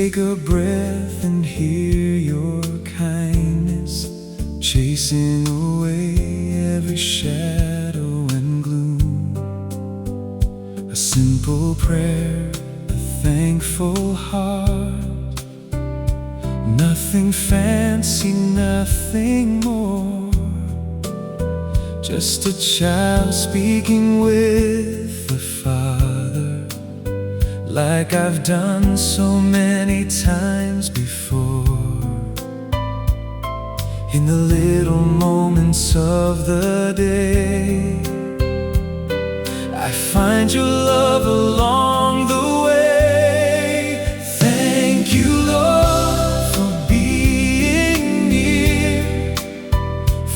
take a breath and hear your kindness, chasing away every shadow and gloom. A simple prayer, a thankful heart, nothing fancy, nothing more. Just a child speaking with the Father, like I've done so many times before. In the little moments of the day, I find your love along the way. Thank you, Lord, for being near,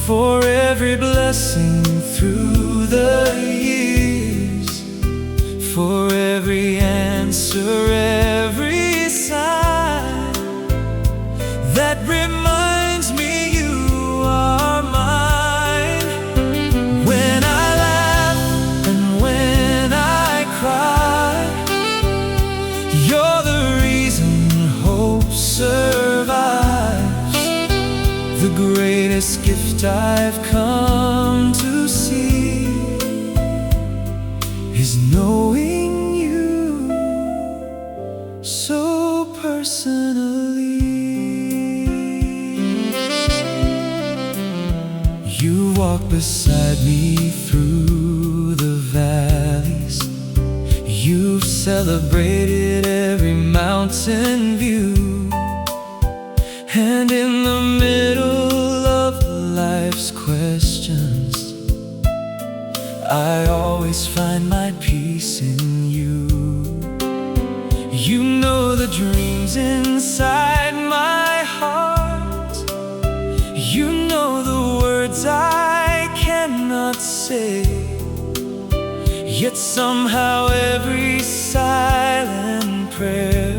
for every blessing through the years, for every answer, every sign that reminds me you are mine. When I laugh and when I cry, you're the reason hope survives. The greatest gift I've come to see is knowing you so personally. You walk beside me through the valleys. You've celebrated every mountain view, and in the middle of life's questions, I always find my peace in you. You know the dreams inside my heart. You know the words I cannot say. Yet somehow every silent prayer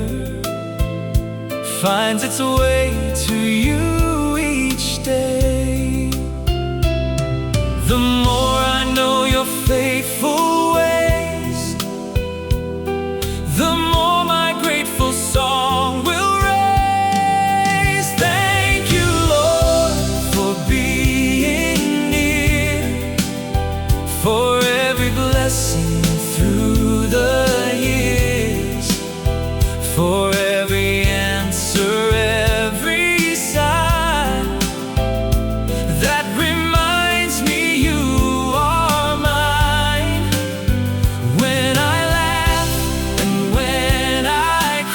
finds its way to you each day. The more I know your faithful ways, the more my grateful song will raise. Thank you, Lord, for being near, for every blessing through the years, for every answer, every sign that reminds me you are mine. When I laugh and when I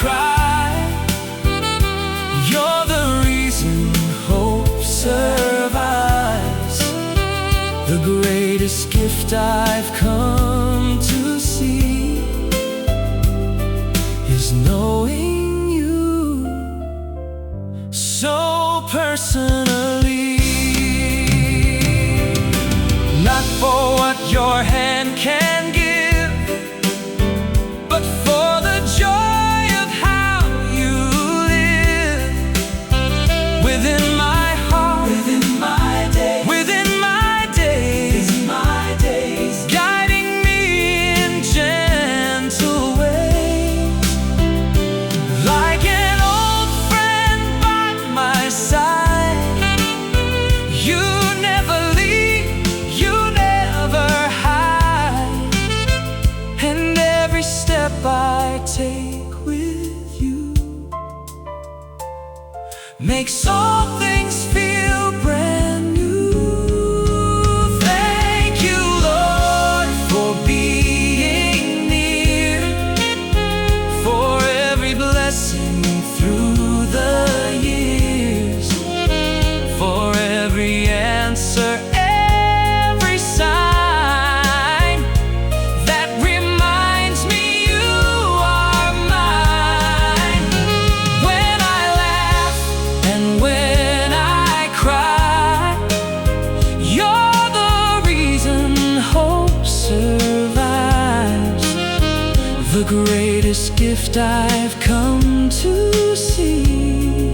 cry, you're the reason hope survives. The greatest gift I've come to see is knowing you so personally. Not for what your hand can give, but for the joy of how you live within my heart, within my days, within my days, within my days, guiding me in gentle ways, like an old friend by my side. You never leave, you never hide, and every step I take with you makes all things feel brand new. Thank you, Lord, for being near, for every blessing through the years, for every answer, every sign that reminds me you are mine. When I laugh and when I cry, you're the reason hope survives. The greatest gift I've come to see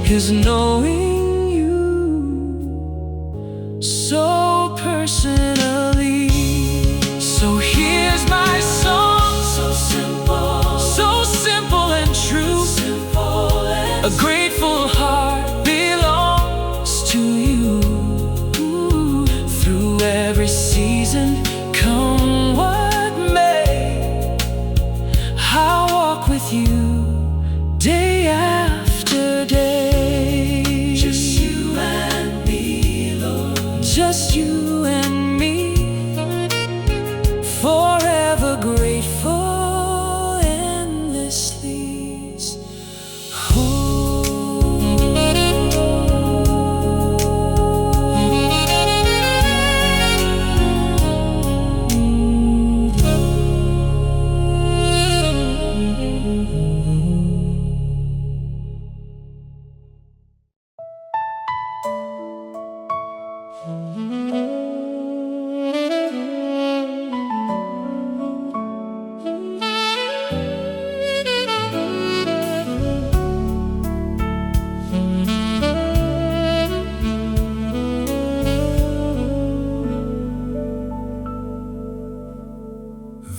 is knowing you so personally. So here's my song, so simple, so simple forever grateful endlessly.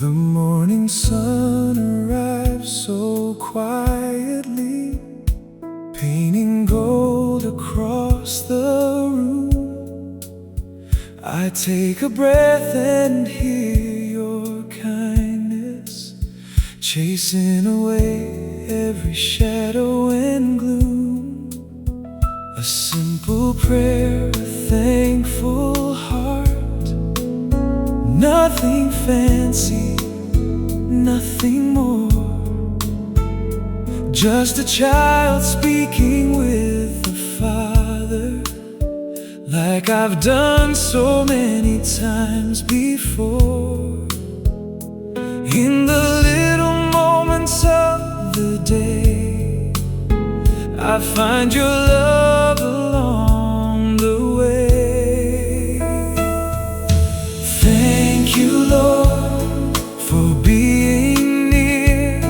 The morning sun arrives so quietly, painting gold across the room. I take a breath and hear your kindness, chasing away every shadow and gloom. A simple prayer, a thankful heart. Nothing fancy, nothing more. Just a child speaking with the Father, like I've done so many times before. In the little moments of the day, I find your love along the way. Thank you, Lord, for being near,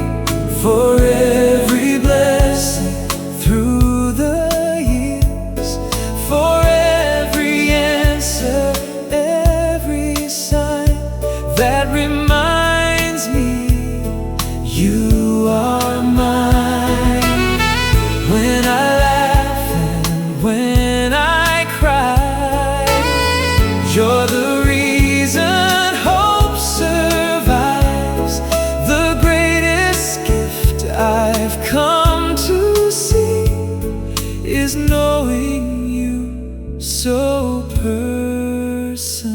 for every blessing through the years, for every answer, every sign that reminds me you are mine. When I laugh and when I cry, you're the reason hope survives. The greatest gift I've come to see is knowing you so personally.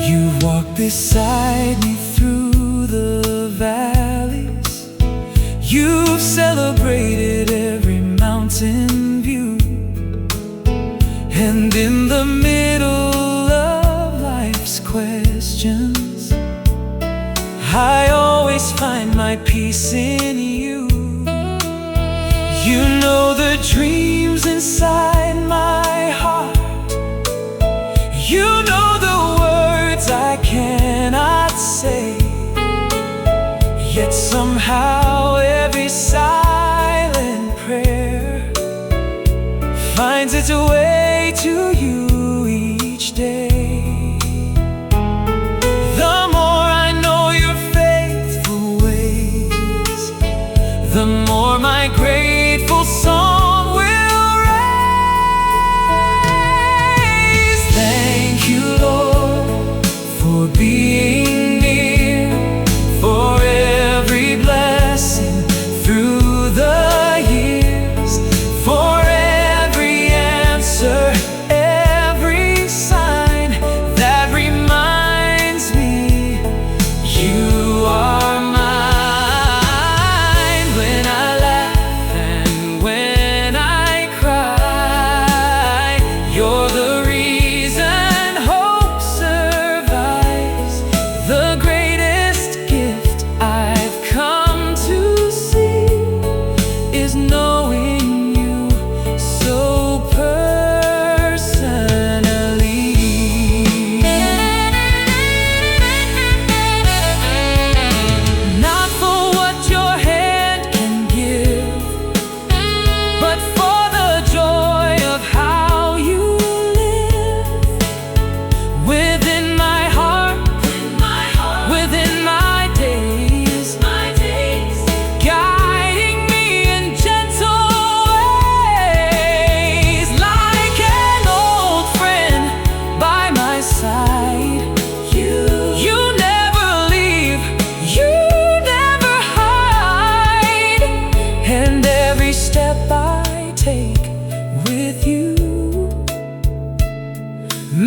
You walk beside me through the valleys. You've celebrated every mountain view, and in the middle of life's questions, I always find my peace in you. You know the dreams inside my heart. You know the words I cannot say, yet somehow every silent prayer finds its way to you each day. The more I know your faithful ways, the more my grateful song will raise. Thank you, Lord, for being near, for every blessing through the years, for every answer, every sign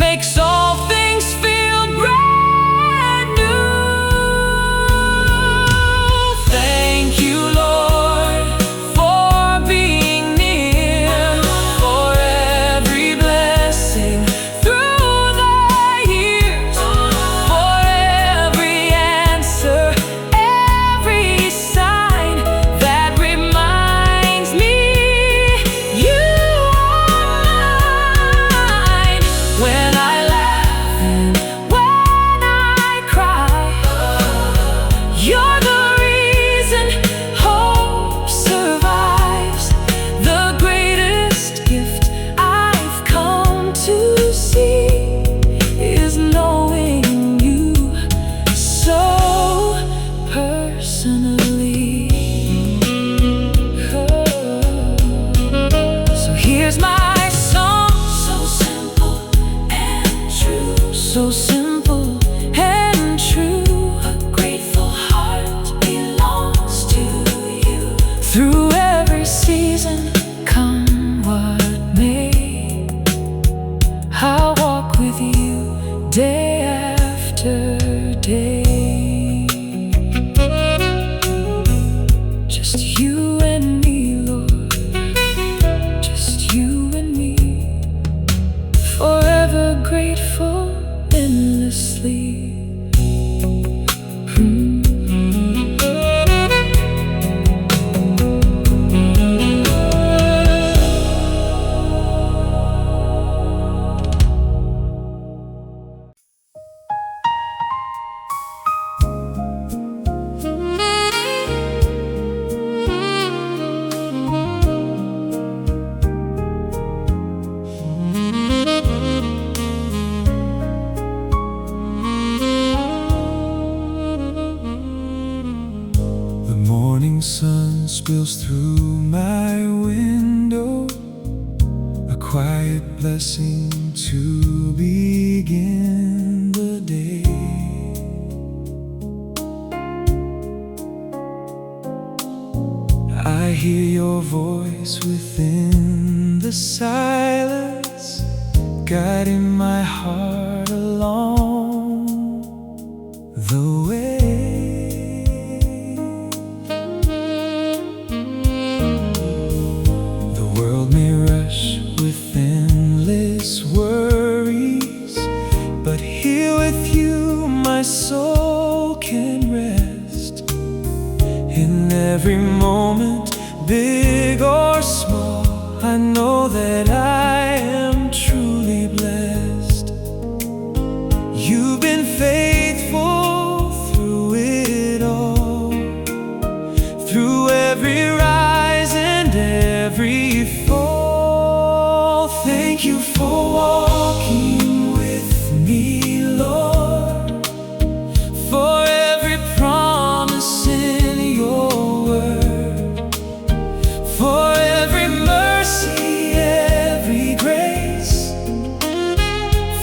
makes all things feel brand new. Thank you, Lord, for being near, for every blessing through the years, for every answer, every sign that reminds me you are mine. When I laugh and when I cry, you're the reason hope survives. The greatest gift I've come to see is knowing you so personally. So here's my song, so simple and true, so simple and true. A grateful heart belongs to you. Through every season, come what may, I'll walk with you day after day. Just you and me, Lord, just you and me, forever grateful endlessly. The morning sun spills through my window, a quiet blessing to begin the day. I hear your voice within the silence, guiding my heart along the way. The world may rush with endless worries, but here with you my soul can rest. In every moment, big or small, I know that I am truly blessed. You've been faithful through it all, through every rise and every fall. Thank you for walking with me, Lord, for every promise in your word, for every mercy, every grace,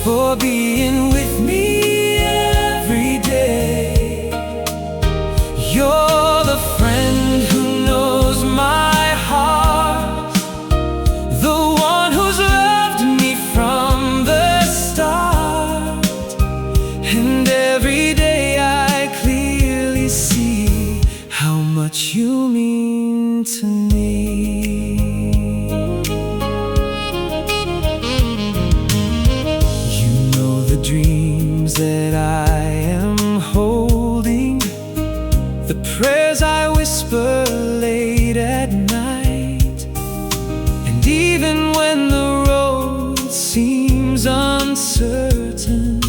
for being with me every day. You're the friend who knows my heart, the one who's loved me from the start. And every day I clearly see how much you mean to me. You know the dreams that I am holding, the prayers I whisper late at night. And even when the road seems uncertain,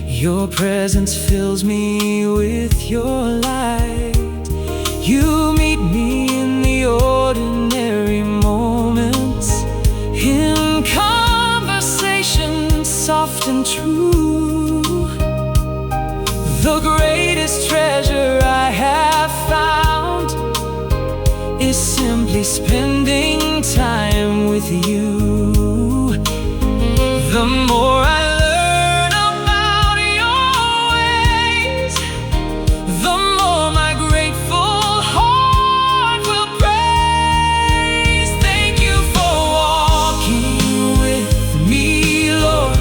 your presence fills me with your light. You meet me in the ordinary moments, in conversation soft and true. The greatest treasure I have found is simply spending time with you. The more I learn about your ways, the more my grateful heart will praise. Thank you for walking with me, Lord,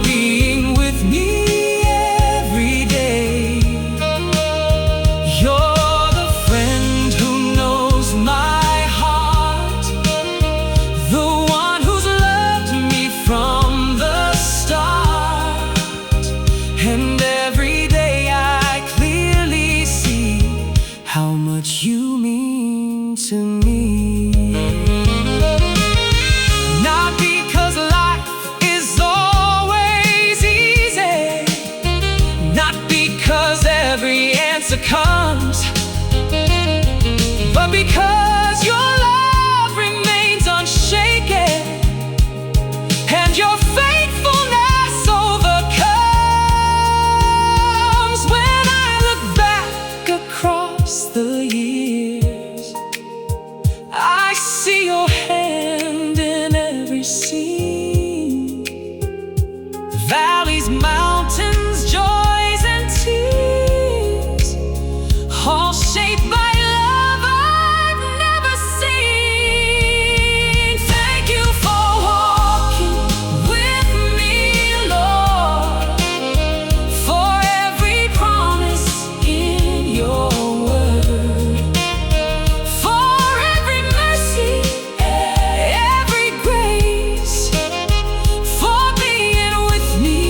for being with me every day. You're the friend who knows my heart, the one who's loved me from the start. And every day I clearly see how much you mean to me. Not because life is always easy, not because every answer comes, but because your love remains unshaken and your faithfulness overcomes. When I look back across the years, I see your hand in every scene. Valleys, mountains, joys and tears, all shaped by love I've never seen. Thank you for walking with me, Lord, for every promise in your word, for every mercy, every grace, for being with me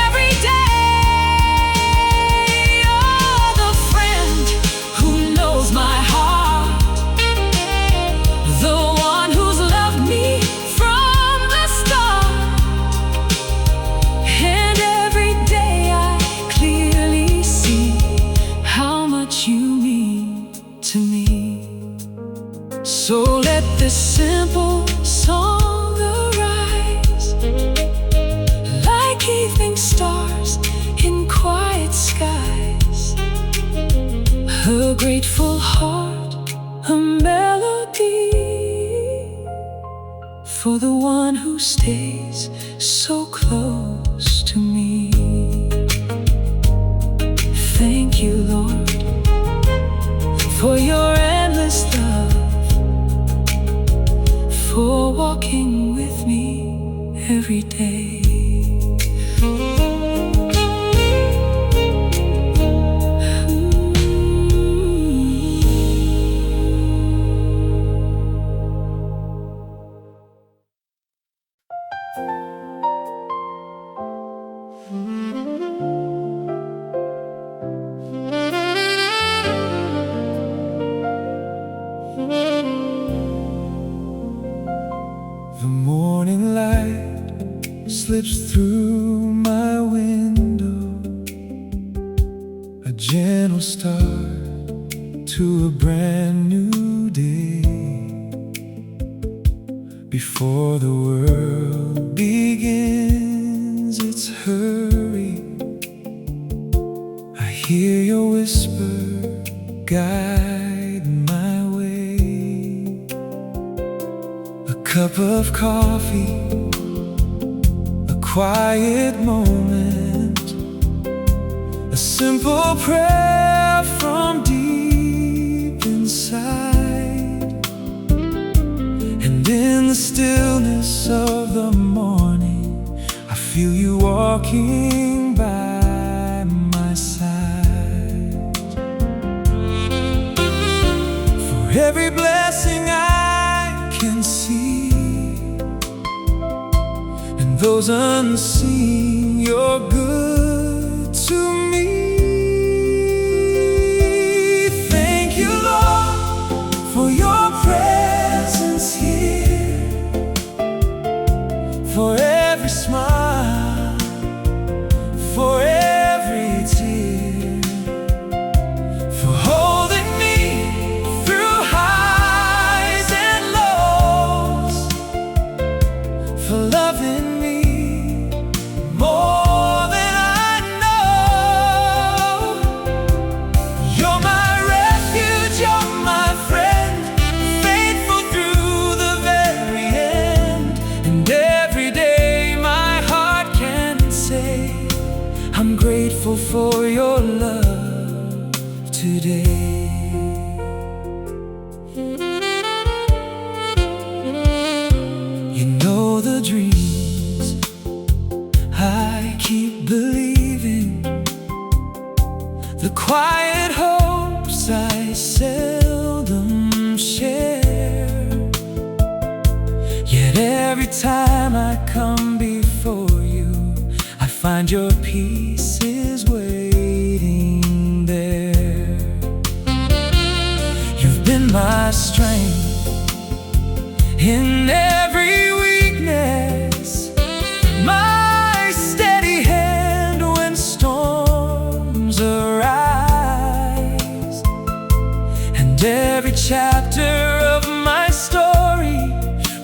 every day. You're the friend who knows my heart, the one who's loved me from the start. And every day I clearly see how much you mean to me. So let this simple song arise like evening stars in quiet skies, a grateful heart, a melody for the one who stays so close to me. Thank you, Lord, for your endless love, for walking with me every day. The morning light slips through my window, a gentle start to a brand new day. Before the world begins its hurry, I hear your whisper guide my way. A cup of coffee, a quiet moment, a simple prayer from deep inside. And in the stillness of the morning, I feel you walking by my side. For every blessing I can see, and those unseen, you're good to me. Thank you, Lord, for your presence here, for every smile, for every tear, for holding me through highs and lows, for loving me more than I know. You're my refuge, you're my friend, faithful through the very end. And every day my heart can say, I'm grateful for your love today. You know the dreams I keep believing the quiet hopes I seldom share. Yet every time I come before you, I find your peace is waiting there. You've been my strength in every weakness, my steady hand when storms arise, and every chapter of my story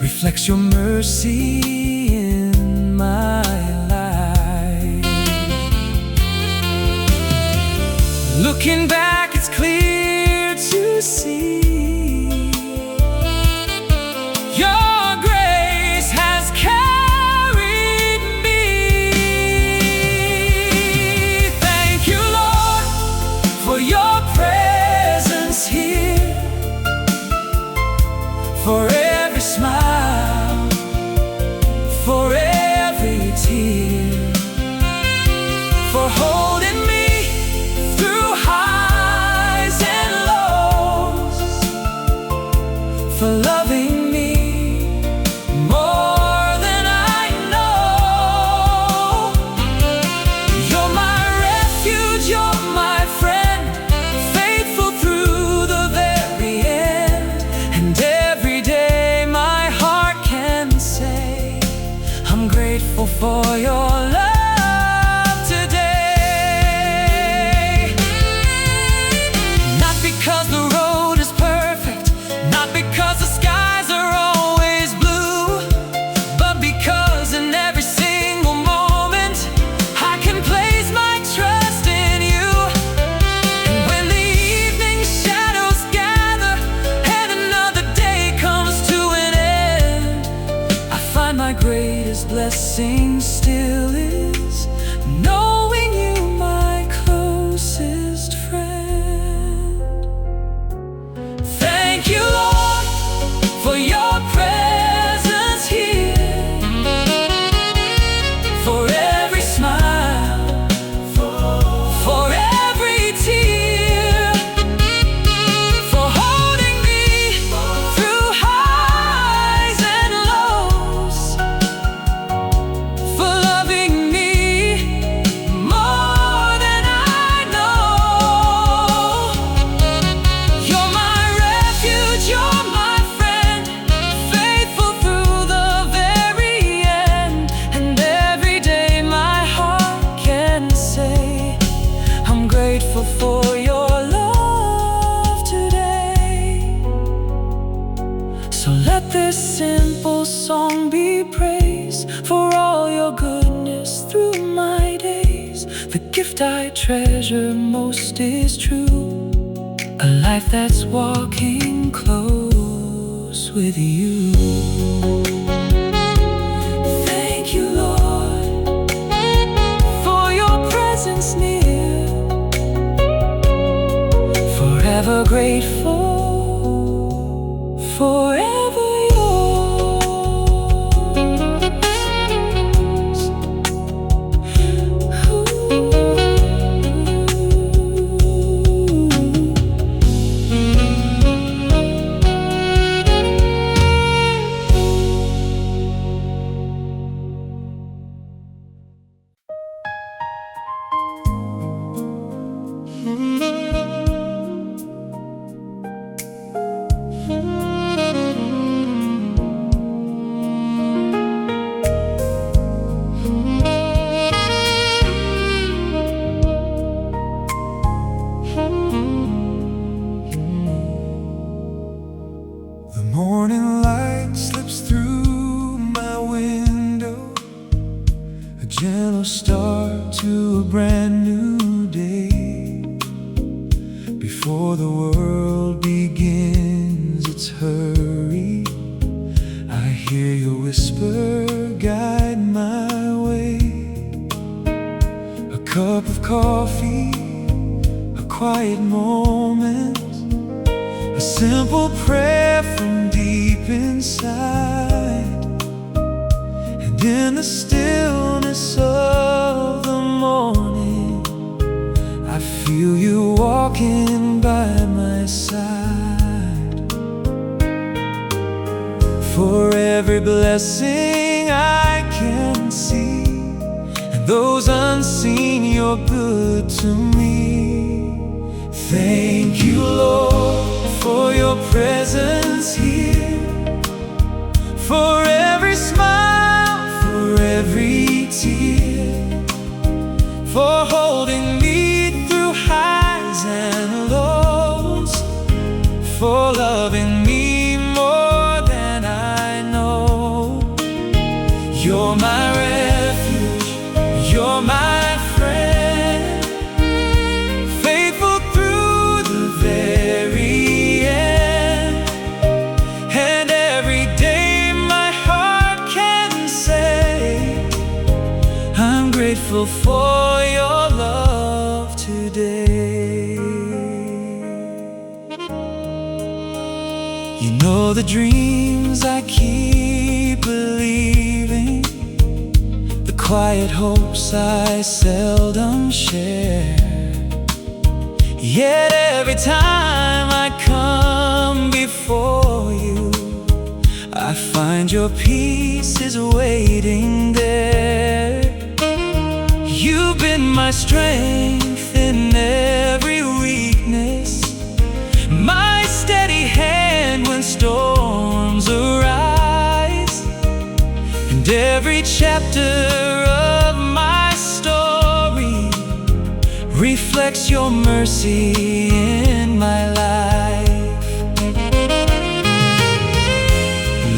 reflects your mercy in my life. Looking back, it's clear to see your grace has carried me. Thank you, Lord, for your presence here, for every smile, for every tear, for holding me through highs and lows, for loving me more than I know. You're my refuge, you're my friend, faithful through the very end. And every day my heart can say, I'm grateful for your love today. Not because the road is perfect, not because the skies are always blue, but because in every single moment I can place my trust in you. And when the evening shadows gather and another day comes to an end, I find my greatest blessing still is knowing you, my closest friend. Thank you, Lord, for your presence here, for every smile, for every tear, for holding me through highs and lows, for loving me more than I know. You're my refuge, you're my friend, faithful through the very end. And every day my heart can say, I'm grateful for your love today. So let this simple song be praise for all your goodness through my days. The gift I treasure most is true, a life that's walking close with you. Thank you, Lord, for your presence near, forever grateful, forever yours. The morning light slips through my window, a gentle start to a brand new day. Before the world begins its hurry, I hear your whisper guide my way. A cup of coffee, a quiet moment, a simple prayer from deep inside. And in the stillness of walking by my side. For every blessing I can see, and those unseen, you're good to me. Thank you, Lord, for your presence here, for every smile, for every tear, for holding me through highs and lows, for loving me more than I know. You're my refuge, you're my friend, faithful through the very end. And every day my heart can say, I'm grateful for your love today. You know the dreams I keep believing, the quiet hopes I seldom share. Yet every time I come before you, I find your peace is waiting there. You've been my strength in every weakness, my steady hand when storms arise, and every chapter of my story reflects your mercy in my life.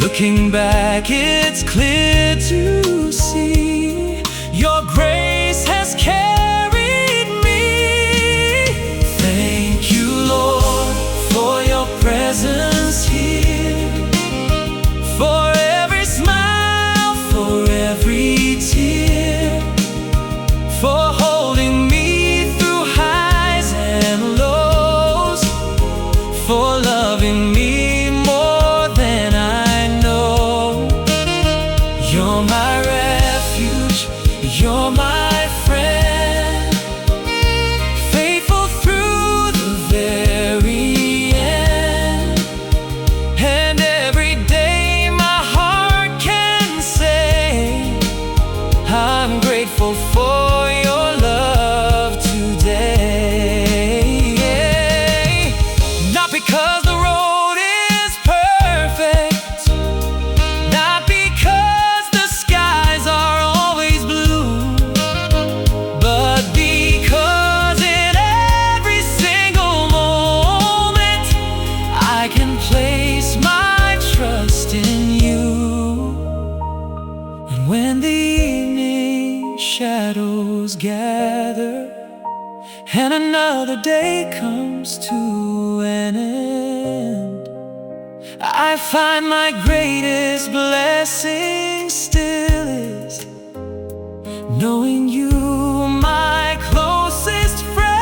Looking back, it's clear to see your grace has carried me. Thank you, Lord, for your presence here, for every smile, for every tear, for holding me through highs and lows, for loving me more than I know. You're my refuge, you're my friend, faithful through the very end. And every day my heart can say, I'm grateful for your love today. Not because the road is perfect, not because the skies are always blue, but because in every single moment I can place my trust in you. And when the evening shadows gather and another day comes to an end, I find my greatest blessing still is knowing you, my closest friend.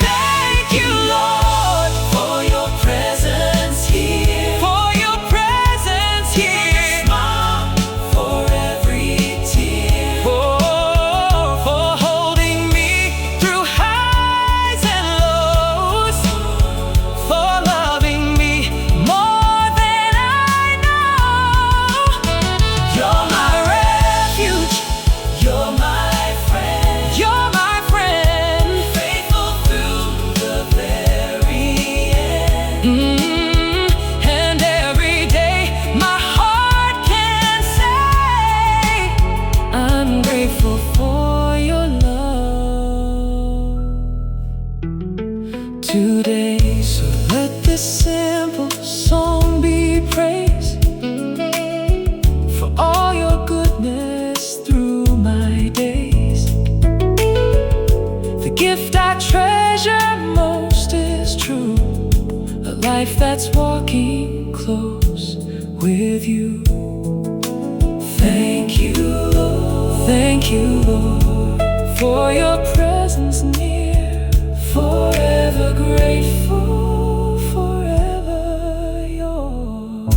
Thank you, Lord, for your presence here, for your presence here, smile, for every tear, for holding me through highs and lows, for loving me more than I know. You're my refuge, you're my friend, you're my friend, faithful through the very end. And every day my heart can say, I'm grateful for your love today. So let this simple song be praised for all your goodness through my days. The gift I treasure most is true, a life that's walking close with you. Thank you, Lord. Thank you, Lord, for your presence near. Forever grateful, forever yours.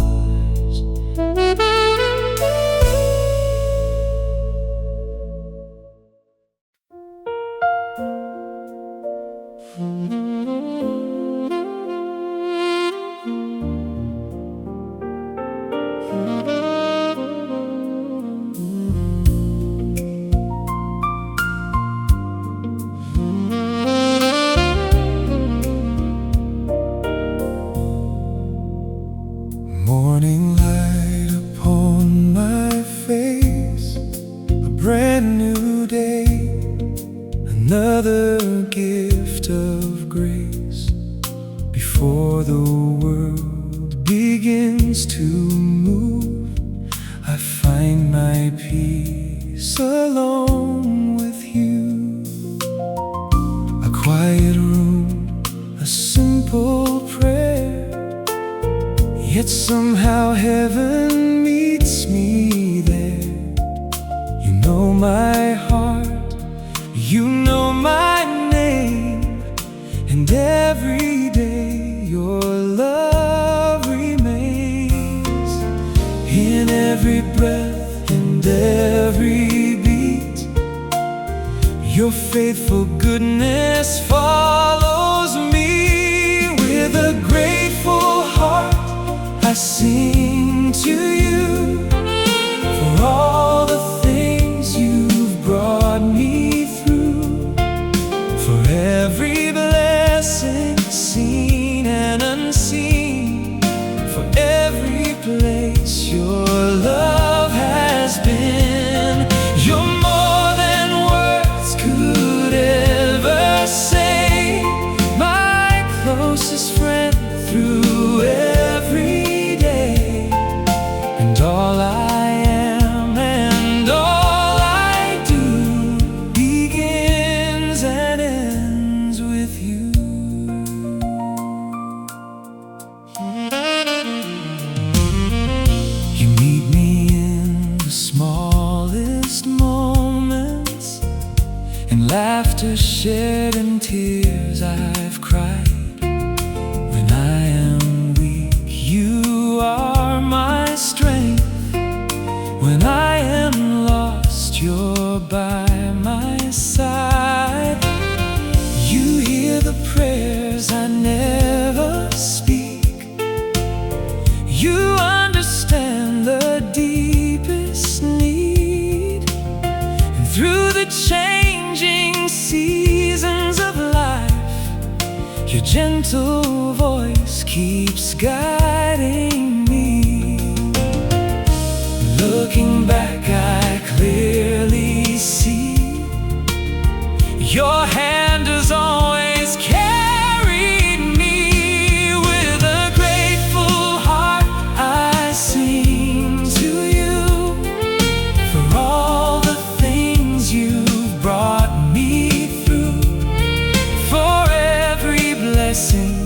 my peace alone with you. A quiet room, a simple prayer, yet somehow heaven meets me there. You know my heart, you know my name, and every day your love remains. In every breath and every beat, your faithful goodness follows me. With a grateful heart I sing to you for all the things you've brought me through, for every blessing seen and unseen, for every place your love has been. You're more than words could ever say, my closest friend through every day. And all I am and all I do begins and ends with you. You meet me in the smallest moments, in laughter shared and tears I've cried. When I am weak, you are my strength. When I am lost, you're by my side. You hear the prayers I never speak. You understand the deepest need. And through the changing seasons of life, your gentle voice keeps guiding me. Looking back, I clearly see your hand has always carried me. With a grateful heart I sing to you for all the things you've brought me through, for every blessing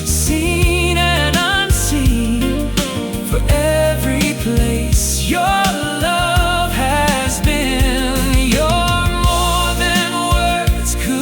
seen and unseen, for every place your love has been. You're more than words could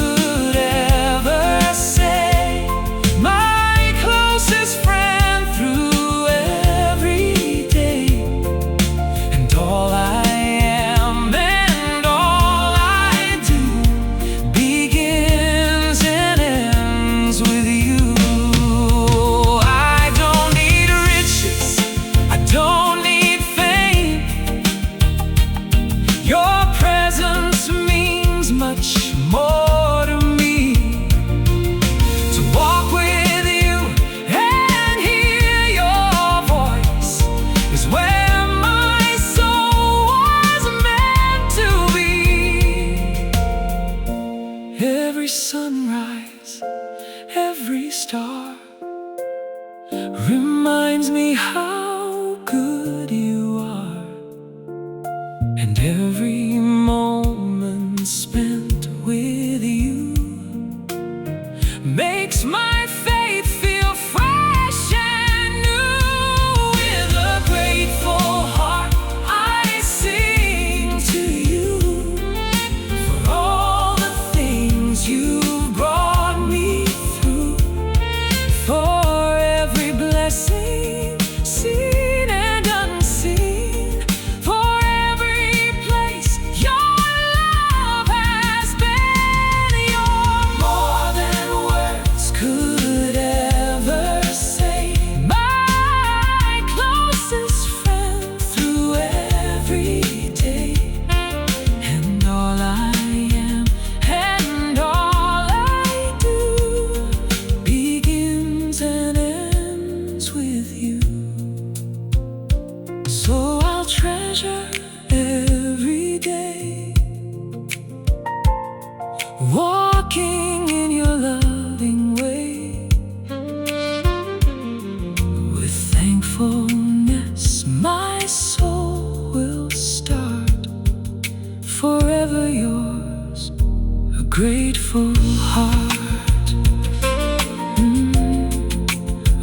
grateful heart,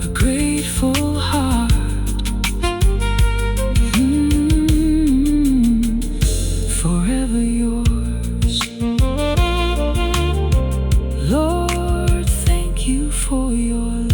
a grateful heart, forever yours. Lord, thank you for your love.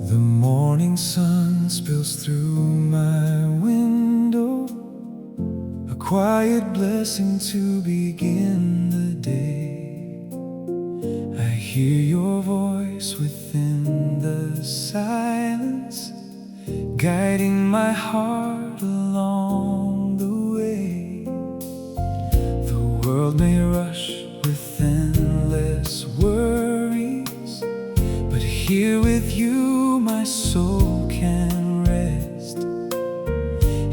The morning sun spills through my window, a quiet blessing to begin the day. I hear your voice within the silence, guiding my heart along the way. The world may rush with endless worries, but here with you my soul can rest.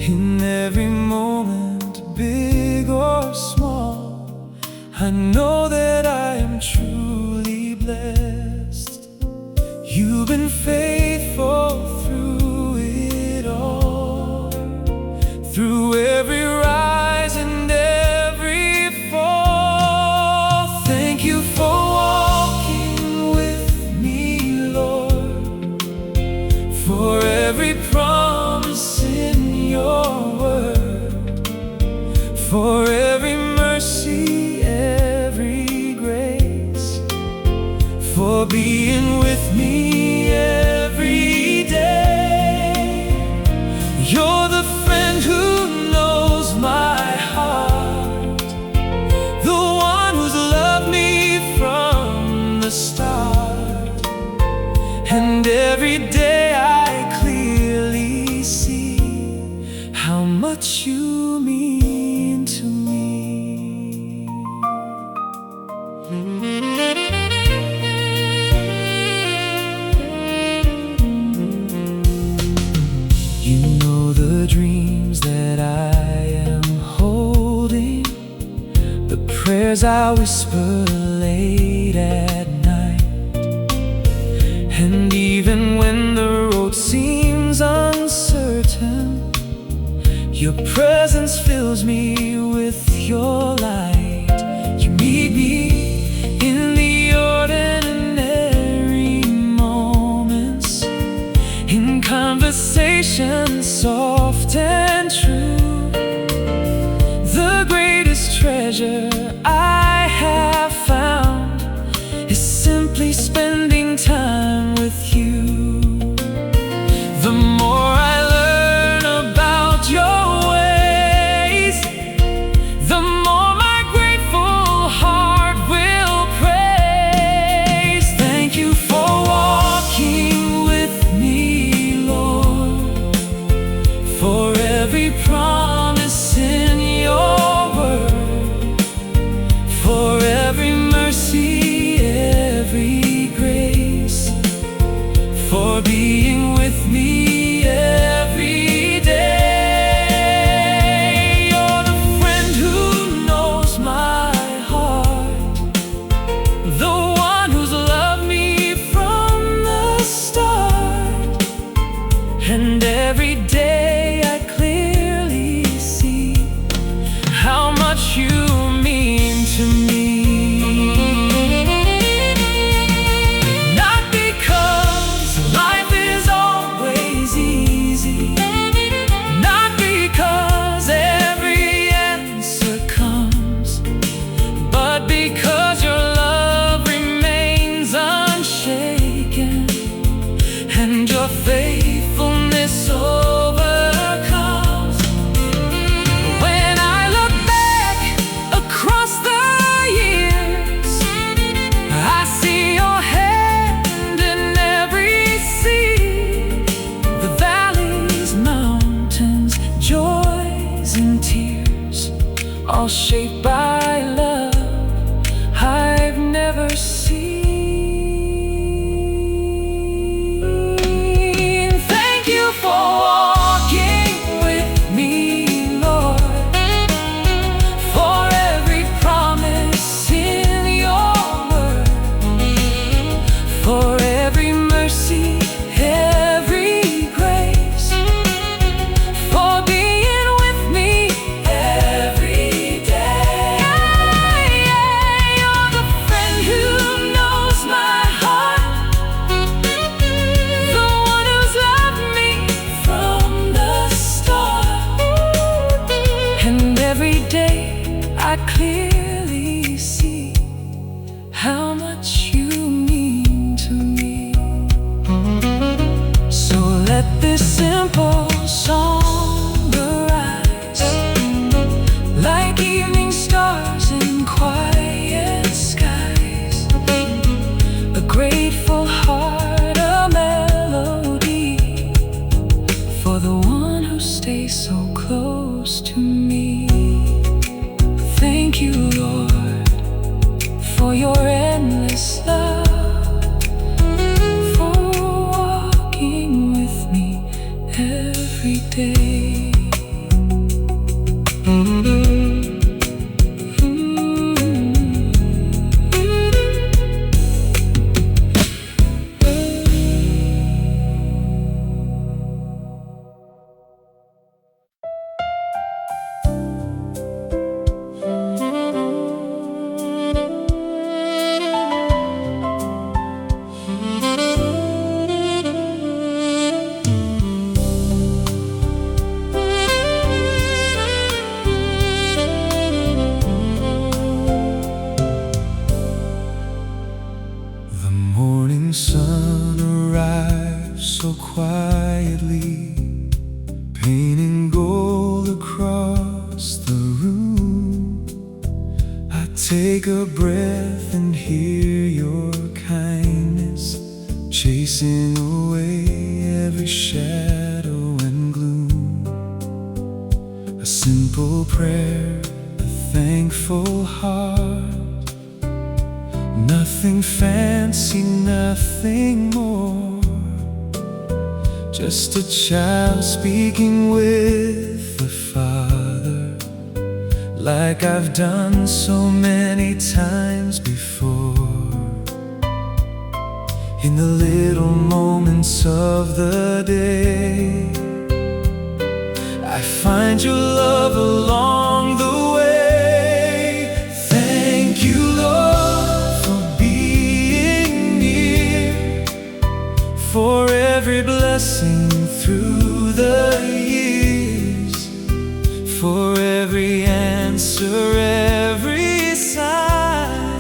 In every moment, big or small, I know that I am truly blessed. You've been faithful through it all, through every rise and every fall. Thank you for walking with me, Lord, for every promise in your word, for every mercy, every grace, for being with me every day. You're the friend who knows my heart, the one who's loved me from the start. And every day I clearly see how much you mean to me. You know the dreams that I am holding, the prayers I whisper late at night. And even when the road seems uncertain, your presence fills me with your light. You meet me in the ordinary moments, in conversations soft and true. The greatest treasure I have found is simply spending time with you. The more I learn about your ways, the more my grateful heart will praise. Thank you for walking with me, Lord, for every promise in your word, for every mercy, every grace, for being with me every day. You're the friend who knows my heart, the one who's loved me from the start. And every day I clearly see how much you mean to me. Not because life is always easy, not because every answer comes, but because your love remains unshaken, and your faithfulness overcomes. When I look back across the years, I see your hand in every sea, the valleys, mountains, joys and tears. let this simple song arise, like evening stars in quiet skies. A grateful heart, a melody for the one who stays so close to me. Thank you, Lord, for your endless love, for walking with me every day. Sun arrives so quietly, painting gold across the room. I take a breath and hear your kindness, chasing away every shadow and gloom. A simple prayer, a thankful heart, nothing fancy, nothing more, just a child speaking with the Father, like I've done so many times before. In the little moments of the day, I find your love along the way. Thank you, Lord, for every blessing through the years, for every answer, every sign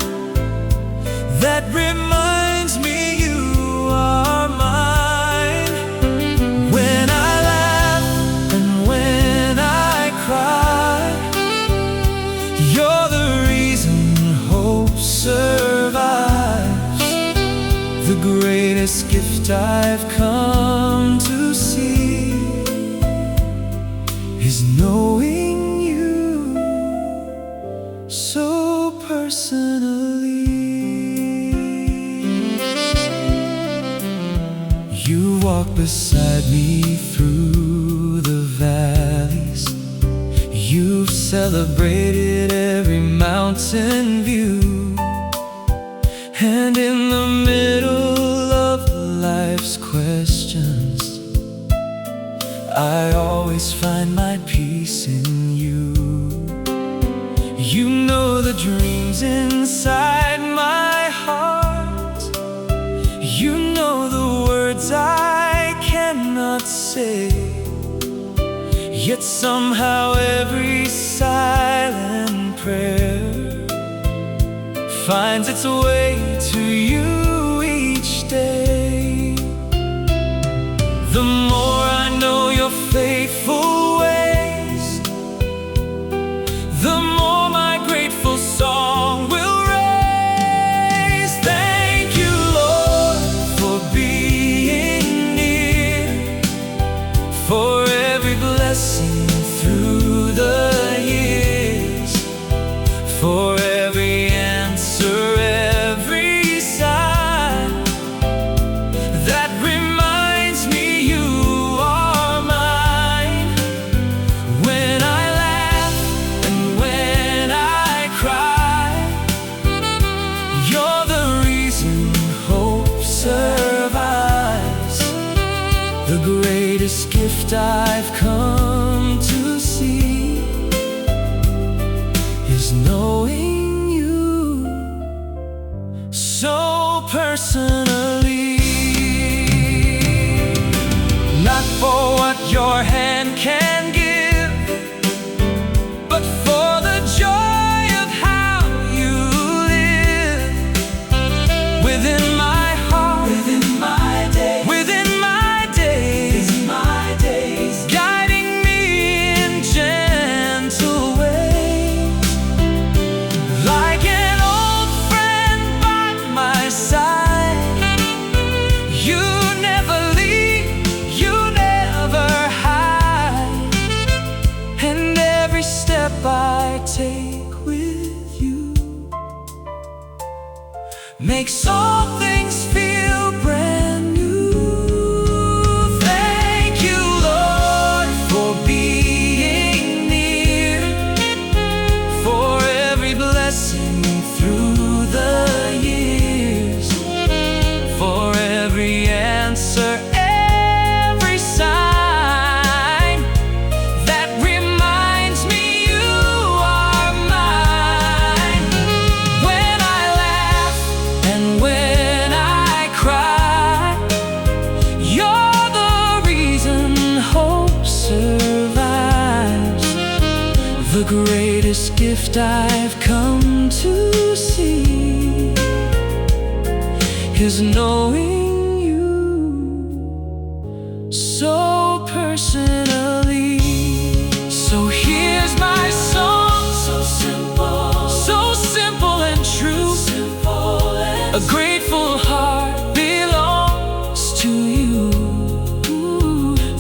that reminds me you are mine. When I laugh and when I cry, you're the reason hope survives. The greatest gift I've come to see is knowing you so personally. You walk beside me through the valleys. You've celebrated every mountain view, and in the middle of life's questions, I always find my peace in you. You know the dreams inside my heart. You know the words I cannot say. Yet somehow every silent prayer finds its way to you each day. The more I know your faithful ways, the more my grateful song will raise. Thank you, Lord, for being near, for every blessing through the years, for every answer, every sign that reminds me you are mine. When I laugh and when I cry, you're the reason hope survives. The greatest gift I've come to see is knowing you so personally. Not for what your hand can give, but for the joy of how you live within my heart, within my day, within my days. makes all things feel brand new. Thank you, Lord, for being near, for every blessing through the years, for every answer, every sign that reminds me you are mine. When I laugh and when I cry, you're the reason hope survives. The greatest gift I've come to see is knowing you so personally. So here's my song, so simple and true. A grateful heart belongs to you.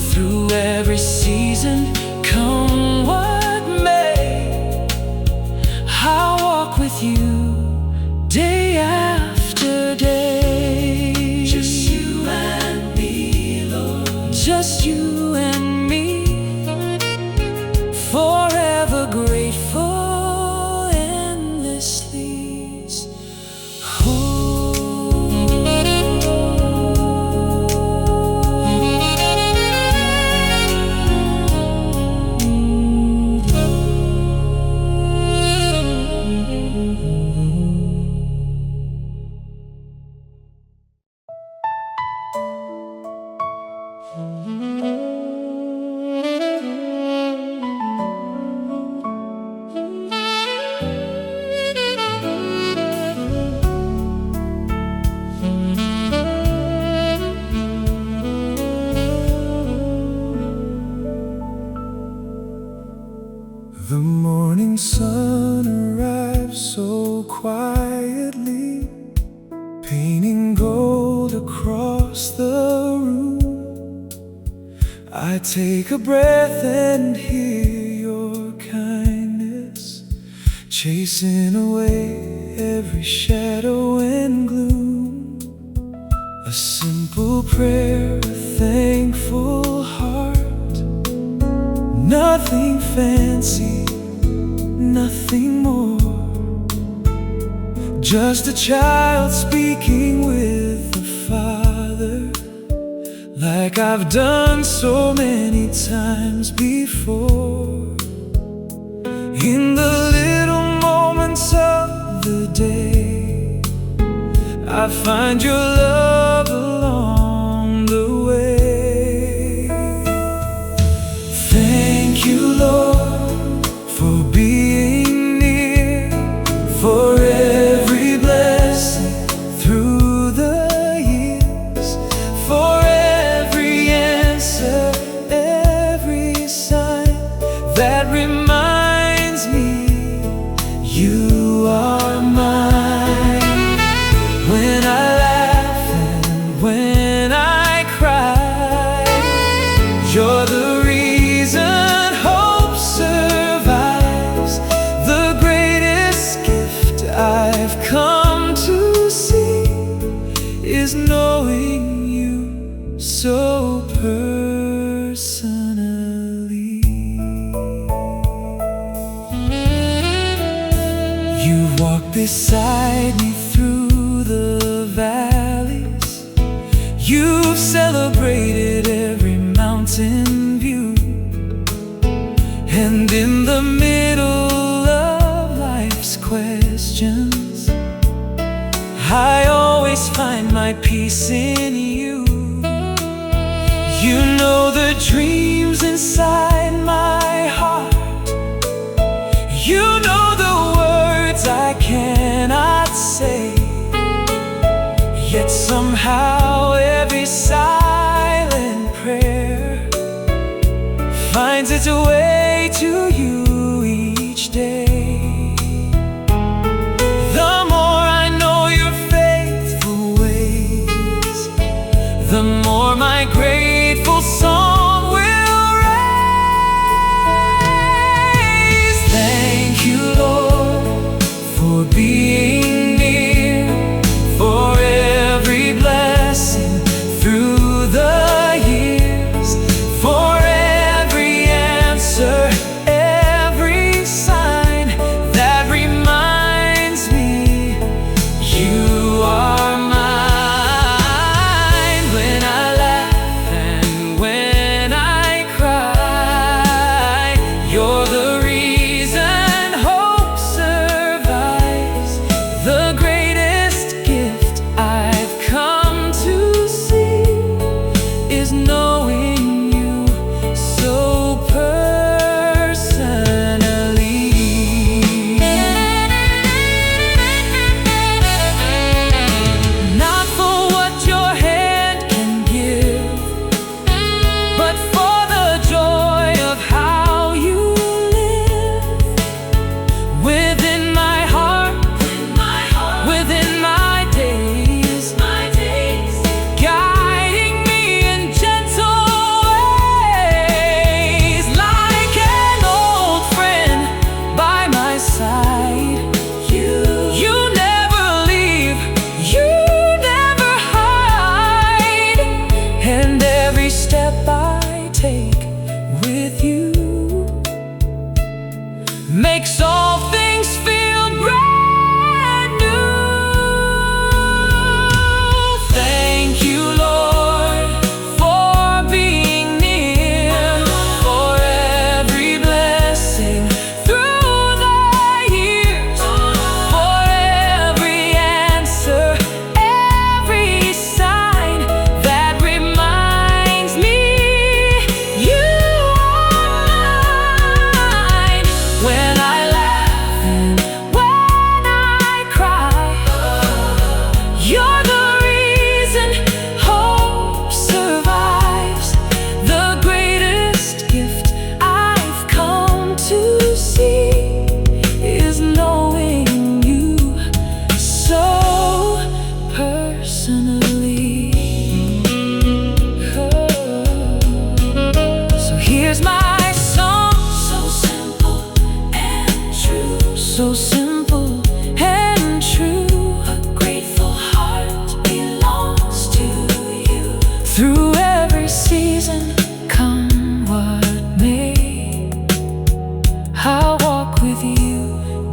Through every season, come what may, I'll walk with you day after day. Just you and me, Lord. Just you and me. Forever grateful, endlessly. The morning sun arrives so quietly, painting gold across the room. I take a breath and hear your kindness, chasing away every shadow and gloom. A simple prayer, a thankful heart. Nothing fancy, nothing more. Just a child speaking with the Father, like I've done so many times before. In the little moments of the day, I find your love along the way. Thank you, Lord, for being near, for every blessing through the years, for every answer, every sign that reminds me you are mine. When I laugh and when I cry, you're the reason hope survives. The greatest gift I've come to see is knowing you so personally. You've walked beside me through the valleys. You've celebrated every mountain view. And in the middle of life's questions, I always find my peace in you. You know the dreams inside my heart. You know the words I cannot say. Yet somehow every silent prayer finds its way to you each day. The more I know your faithful ways, the more my grateful song will raise. Thank you, Lord, for being near, for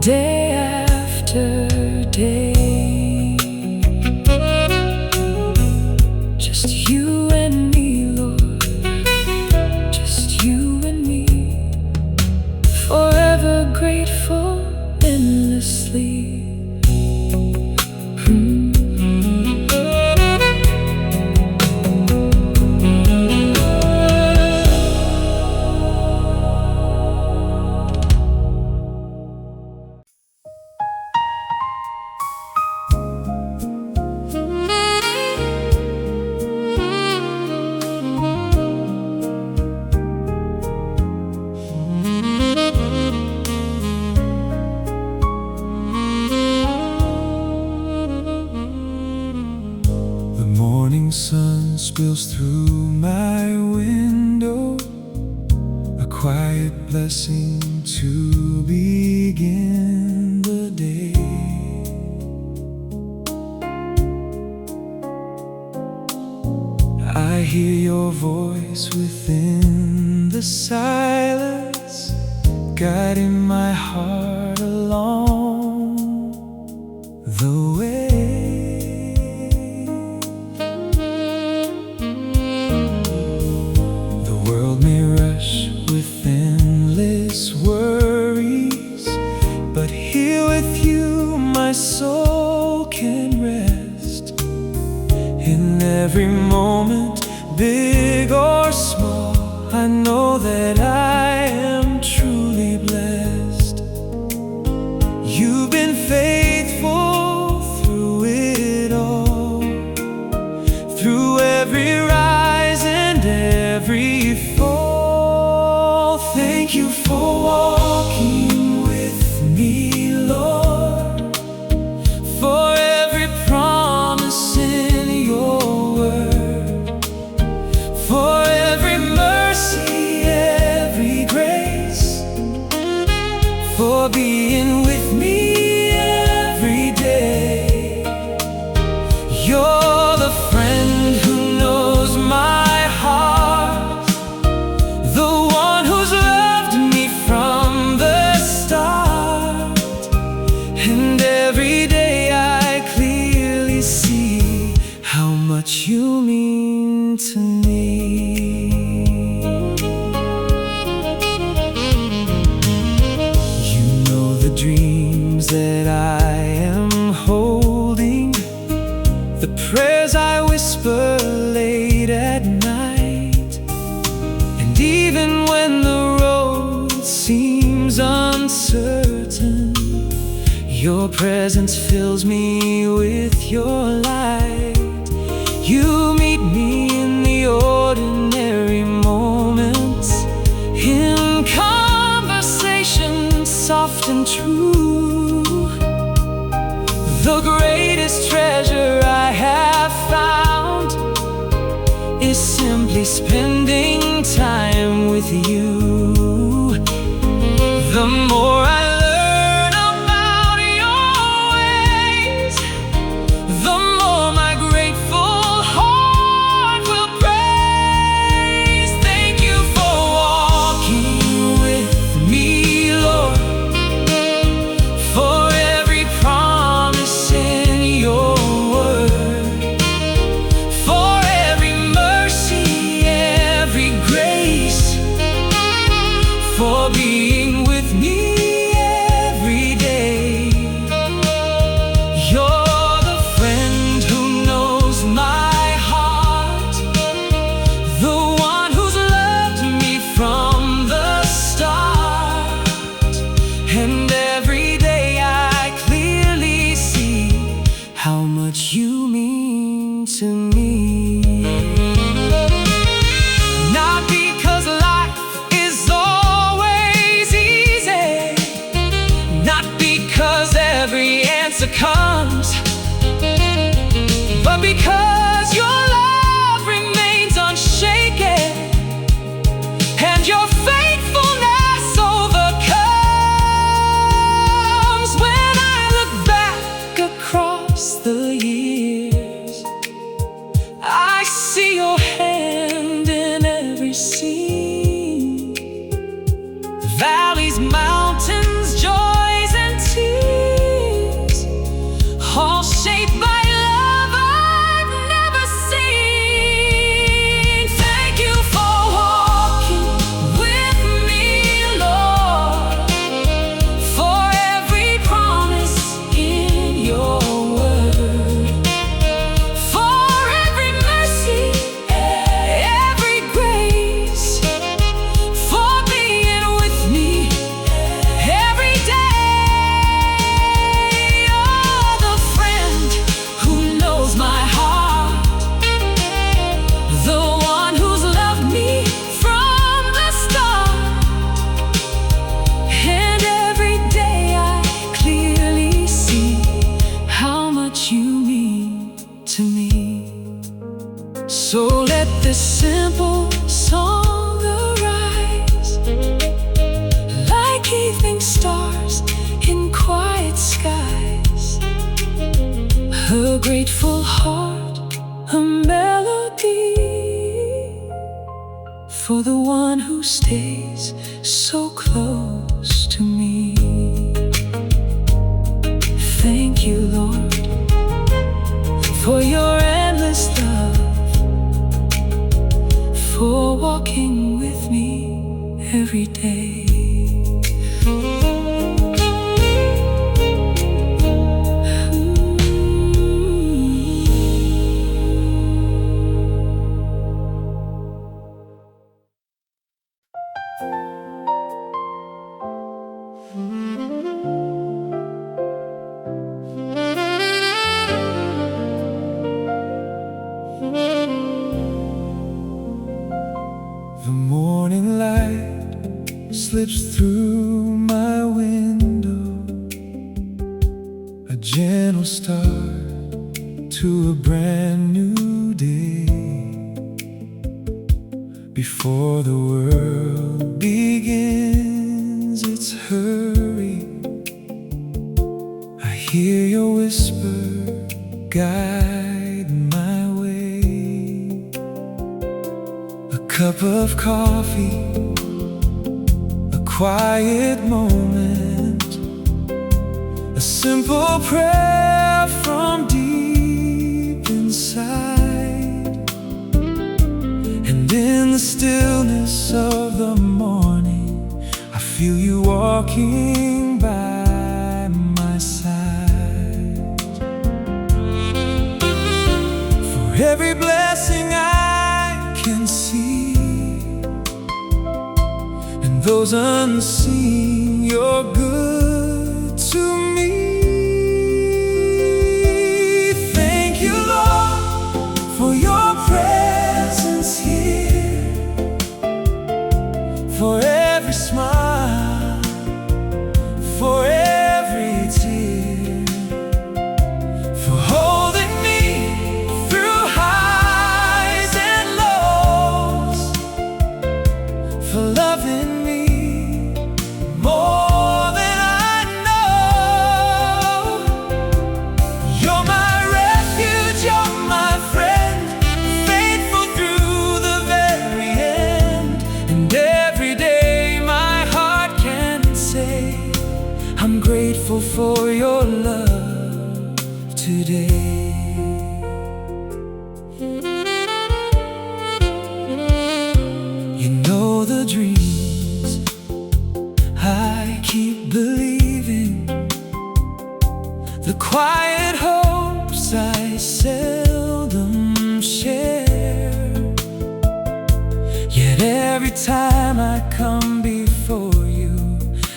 day after day. Just you and me, Lord, just you and me, forever grateful, endlessly. The morning sun spills through my window, a quiet blessing to begin the day. I hear your voice within the silence, guiding my heart along the way. The world may rush with endless worries, but here with you my soul can rest. In every moment, big or small, I know that I am truly blessed. You've been faithful through it all, through every rise and every fall. Thank you for walking with me, Lord, for every promise in your word, for every mercy, every grace, for being with me every day. You're the friend who knows my heart, the one who's loved me from the start. And every day I clearly see how much you mean to me. You know the dreams that I am holding, the prayers I whisper late at night. And even when the road seems uncertain, your presence fills me with your light. You meet me in the ordinary moments, in conversation soft and true. The greatest treasure I have found is simply spending time with you. The more I learn about your ways, the more my grateful heart will praise. Thank you for walking with me, Lord, for every promise in your word, for every mercy, every grace, for the one who stays so close to me. Thank you, Lord, for your endless love, for walking with me every day. The morning light slips through my window, a gentle start to a brand new day. Before the world begins its hurry, I hear your whisper guide my way. A cup of coffee, a quiet moment, a simple prayer from deep inside. And in the stillness of the morning, I feel you walking by my side. For every blessing I can see, and those unseen, you're good to me. Thank you, Lord, for your presence here, for every smile, for every tear, for holding me through highs and lows, for loving me more than I know. You're my refuge, you're my friend, faithful through the very end. And every day my heart can say, I'm grateful for your love today. You know the dreams I keep believing, the quiet hopes I seldom share. Yet every time I come before you,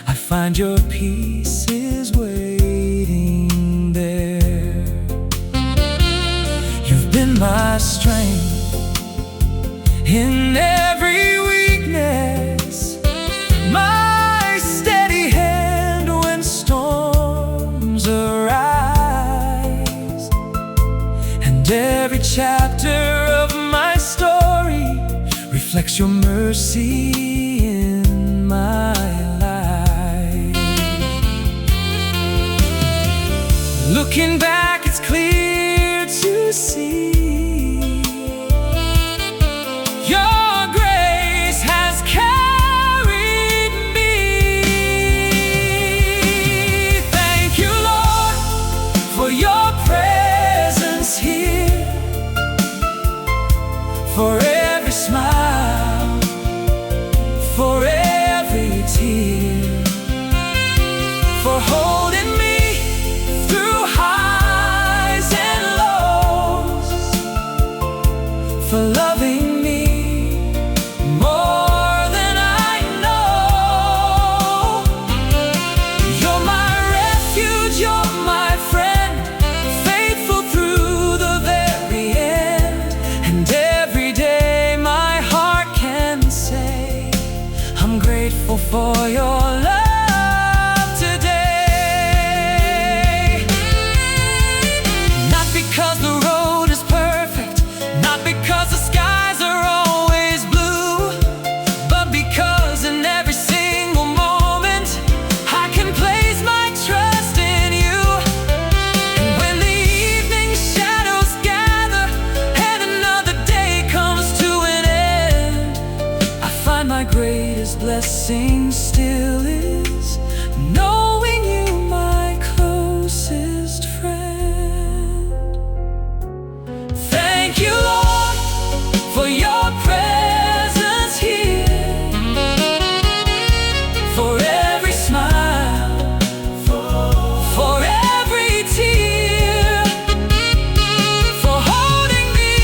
I find your peace is waiting there. You've been my strength in every weakness, my steady hand when storms arise. And every chapter of my story reflects your mercy in my life. Looking back, it's clear to see your grace has carried me. Thank you, Lord, for your presence here, for every smile, for every tear, for holding me through highs and lows, greatest blessing still is knowing you, my closest friend. Thank you, Lord, for your presence here, for every smile, for every tear, for holding me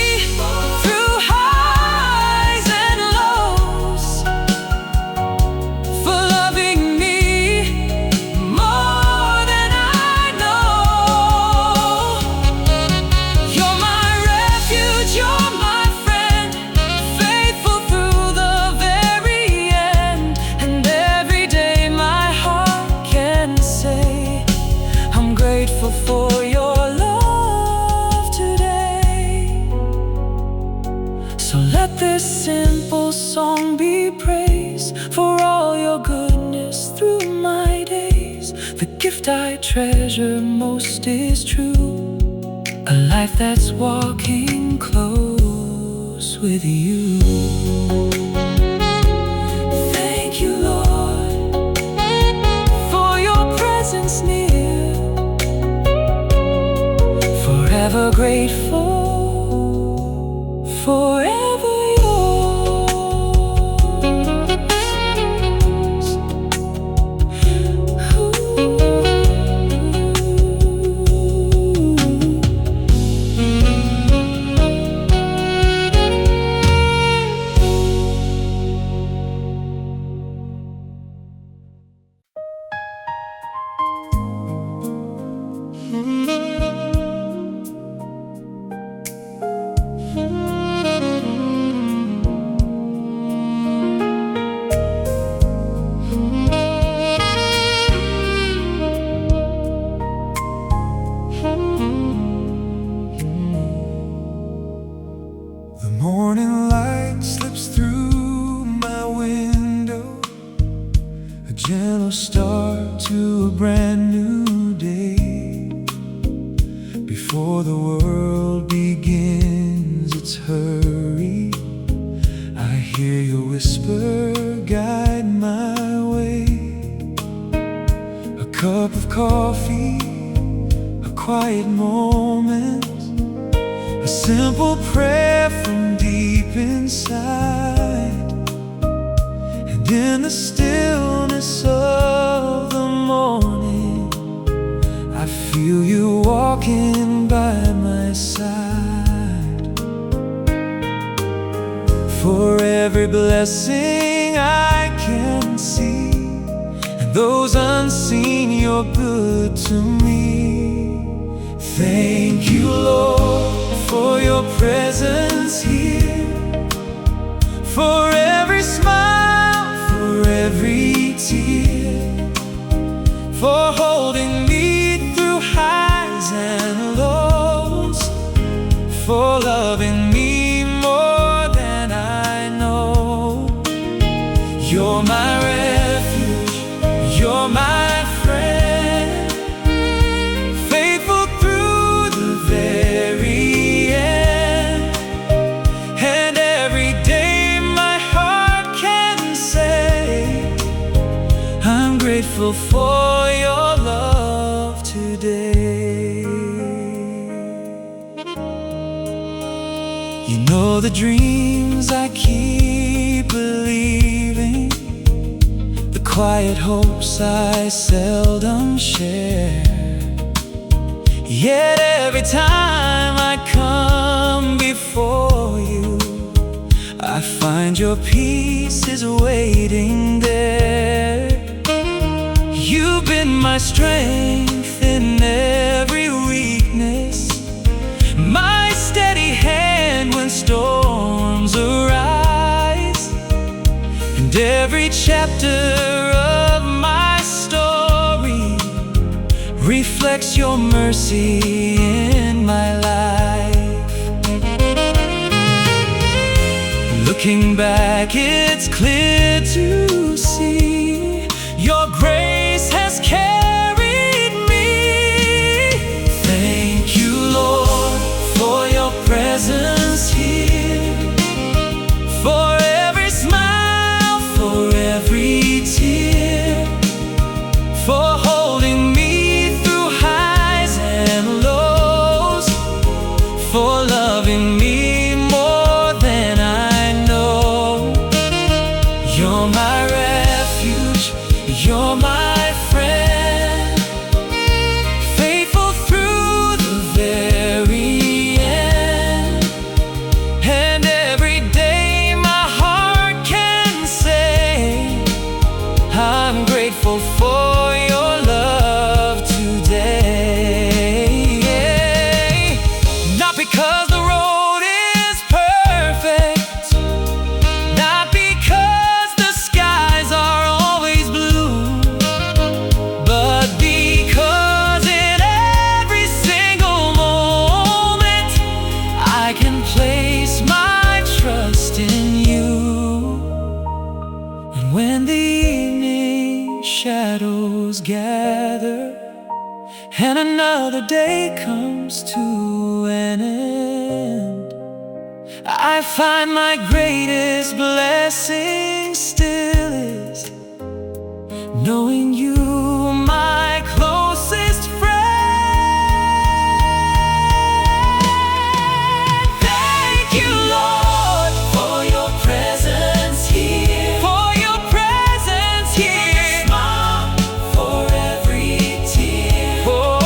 through highs and lows, for loving me more than I know. You're my refuge, you're my friend, faithful through the very end. And every day my heart can say, I'm grateful for your love today. So let this simple song be praise for all your goodness through my days. The gift I treasure most is true, a life that's walking close with you. Thank you, Lord, for your presence near, forever grateful, forever yours. The morning light slips through my window, a gentle start to a brand new day. Before the world begins its hurry, I hear your whisper guide my way. A cup of coffee, a quiet moment, a simple prayer from deep inside. And in the stillness of the morning, I feel you walking by my side. For every blessing I can see, and those unseen, you're good to me. Thank you, Lord, for your presence here, for every smile, for every tear, for holding me through highs and lows, for loving me more than I know. You're my refuge, you're my friend, faithful through the very end. And every day my heart can say, I'm grateful for your love today. You know the dreams I keep believing, the quiet hopes I seldom share. Yet every time I come before you, I find your peace is waiting there. You've been my strength in every weakness, my steady hand when storms arise. And every chapter of my story reflects your mercy in my life. Looking back, it's clear to see your grace has carried me. Thank you, Lord, for your presence here, for every smile, for together, and another day comes to an end. I find my greatest blessing still is knowing you, my closest friend. Thank you, Lord, for your presence here, for your presence here. Smile for every tear, for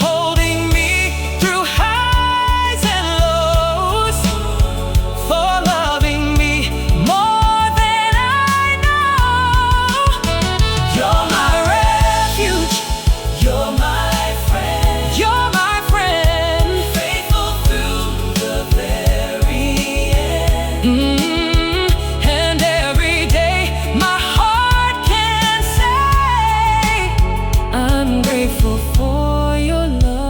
holding me through highs and lows, for loving me more than I know. You're my refuge, you're my friend, you're my friend, faithful through the very end. And every day my heart can say, I'm grateful for your love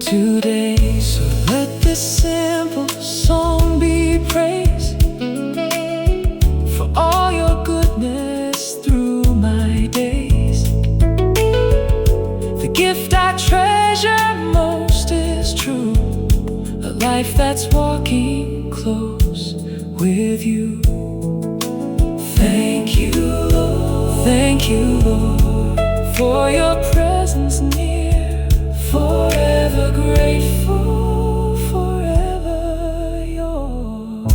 today. So let this simple song be praised for all your goodness through my days. The gift I treasure most is true, a life that's walking close with you. Thank you, Lord. Thank you, Lord, for your presence near. Forever grateful, forever yours.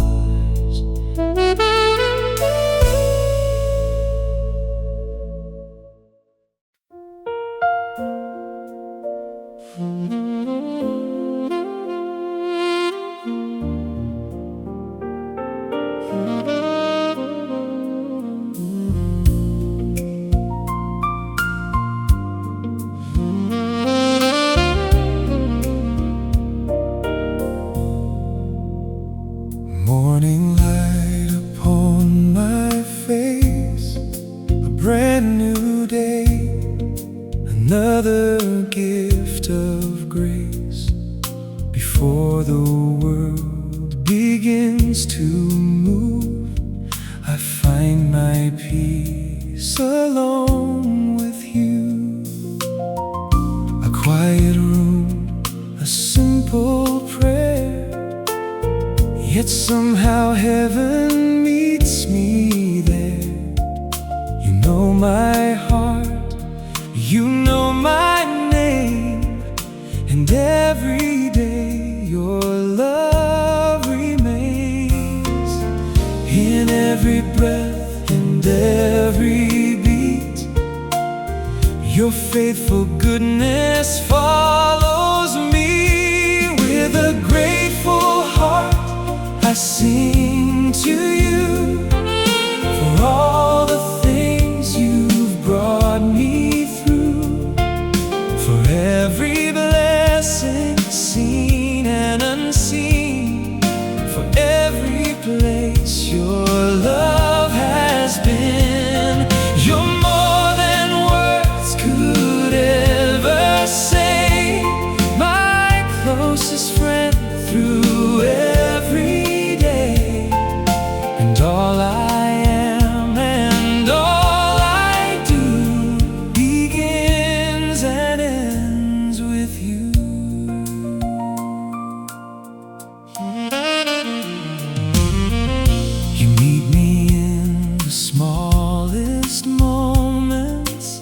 Morning light upon my face, a brand new day, another gift of grace. Before the world begins to move, I find my peace alone with you. A quiet room, a simple prayer, yet somehow heaven meets me there. You know my heart, you know my name, and every day your love remains. In every breath and every beat, your faithful goodness follows me. With a grateful heart I sing to you for all the things you've brought me through, for every blessing seen and unseen, for every place your love has been. You're more than words could ever say, my closest friend through every day. And all I am and all I do begins and ends with you. You meet me in the smallest moments,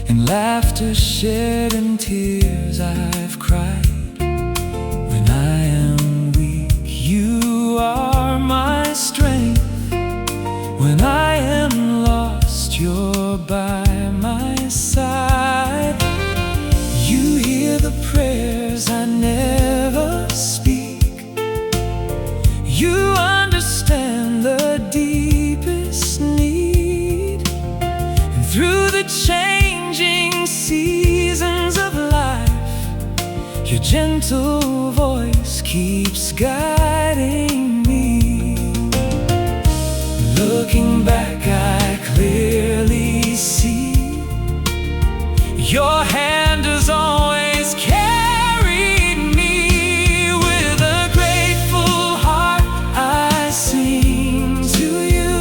in laughter shared and tears I've cried. When I am weak, you are my strength. When I am lost, you're by my side. You hear the prayers I never speak. You understand the deepest need. And through the changing seasons of life, your gentle voice keeps guiding me. Looking back, I clearly see your hand has always carried me. With a grateful heart I sing to you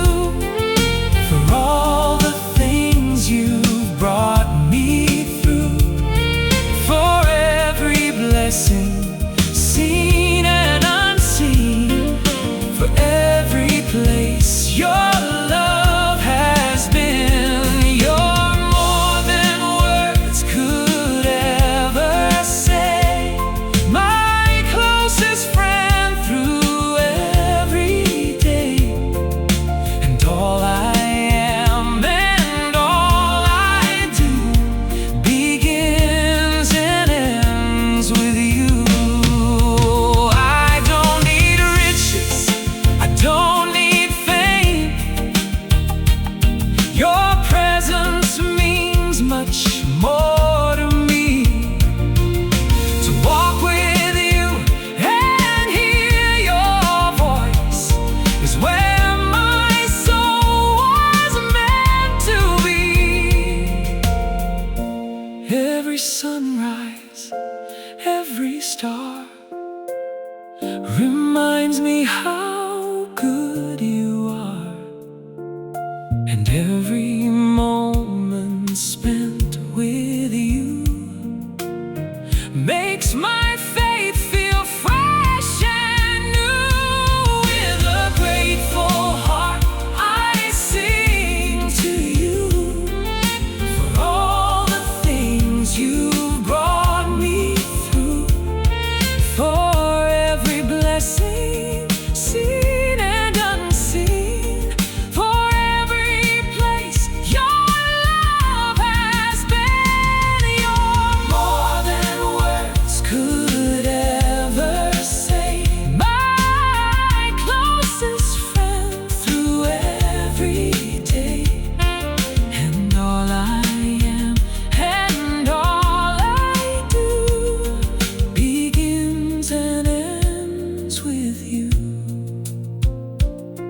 you.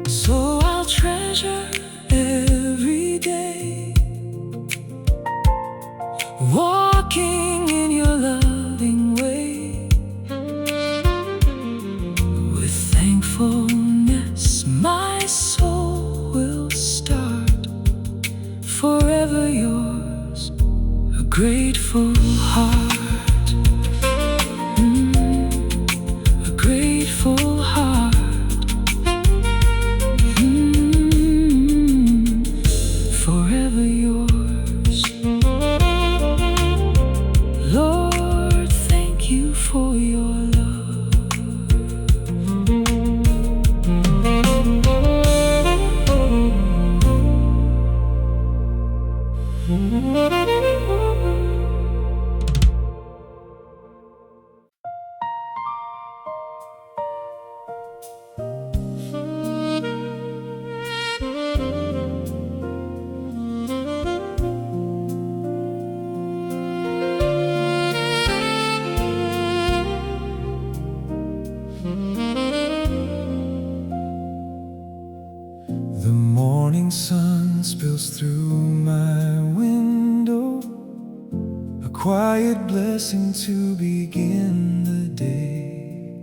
So I'll treasure every day, walking in your loving way. With thankfulness my soul will start. Forever yours, a grateful heart. A grateful heart. Forever yours. Lord, thank you for your love. The morning sun spills through my window, a quiet blessing to begin the day.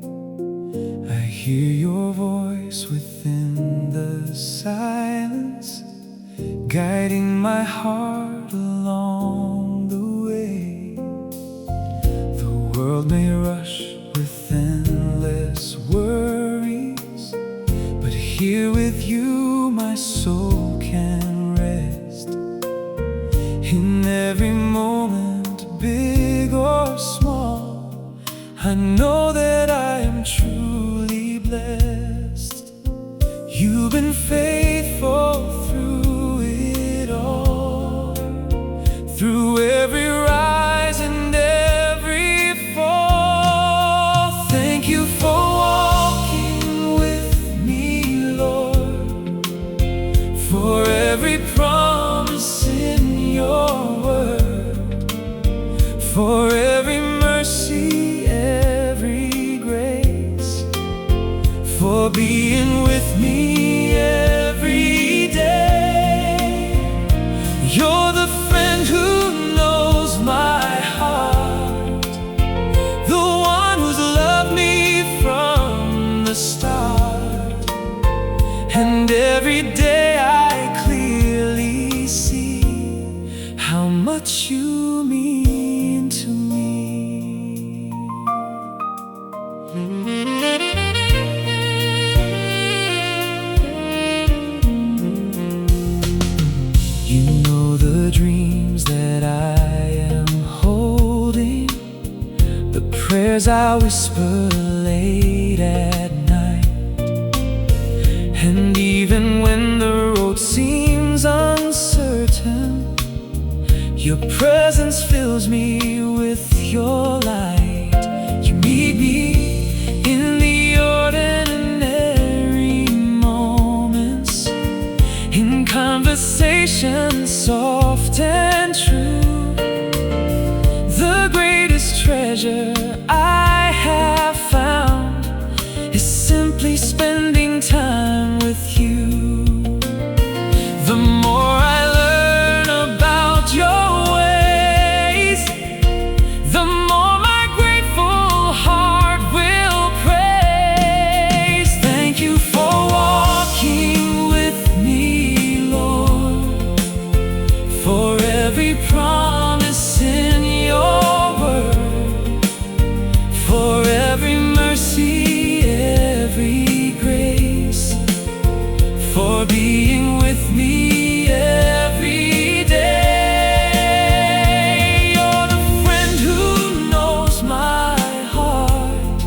I hear your voice within the silence, guiding my heart along the way. The world may rush with endless worries, but here with you my soul can rest. In every moment, big or small, I know that I am truly blessed. You've been faithful through it all, through every rise and every fall. Thank you for walking with me, Lord, for every promise in your word, for every mercy, every grace, for being with me every day. You're the friend who knows my heart, the one who's loved me from the start. And every day I clearly see how much you mean to me. You know the dreams that I am holding, the prayers I whisper late at night. And even when the road seems uncertain, your presence fills me with your light. You meet me in the ordinary moments, in conversations soft and true. The greatest treasure I have found is simply spending time with you. The more I learn about your ways, the more my grateful heart will praise. Thank you for walking with me, Lord, for every promise in your word, for every mercy, every grace, for being with me every day. You're the friend who knows my heart,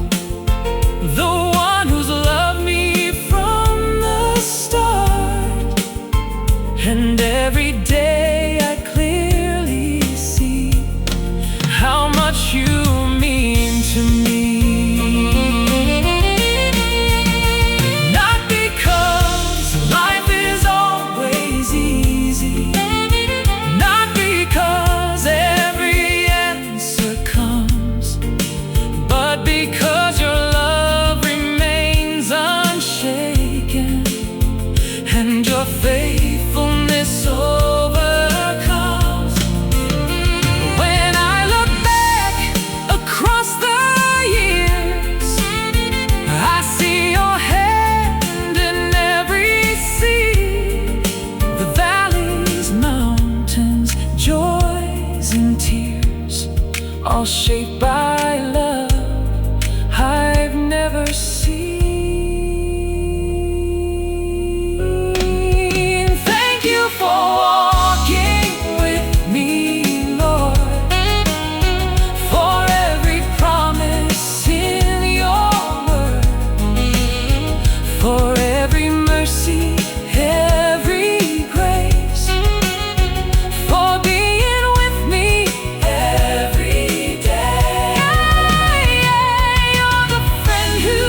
the one who's loved me from the start. And every day I clearly see how much you mean to me. Not because life is shaped by love I've never seen. Thank you for walking with me, Lord, for every promise in your word, for every mercy, every grace, for being with me every day. You're the friend who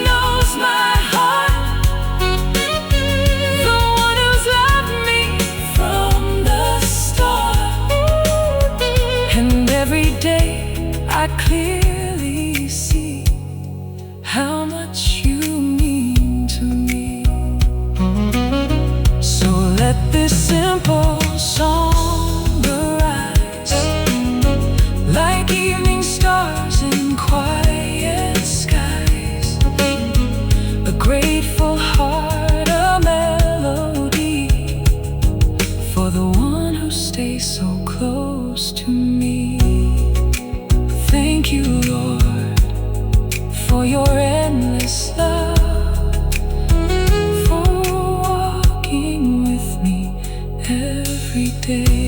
knows my heart, the one who's loved me from the start. And every day I clearly see how much you mean to me. So let this simple song arise like evening stars in quiet skies, a grateful heart, a melody for the one who stays so close to me. Thank you, Lord, for your endless love, for walking with me every day.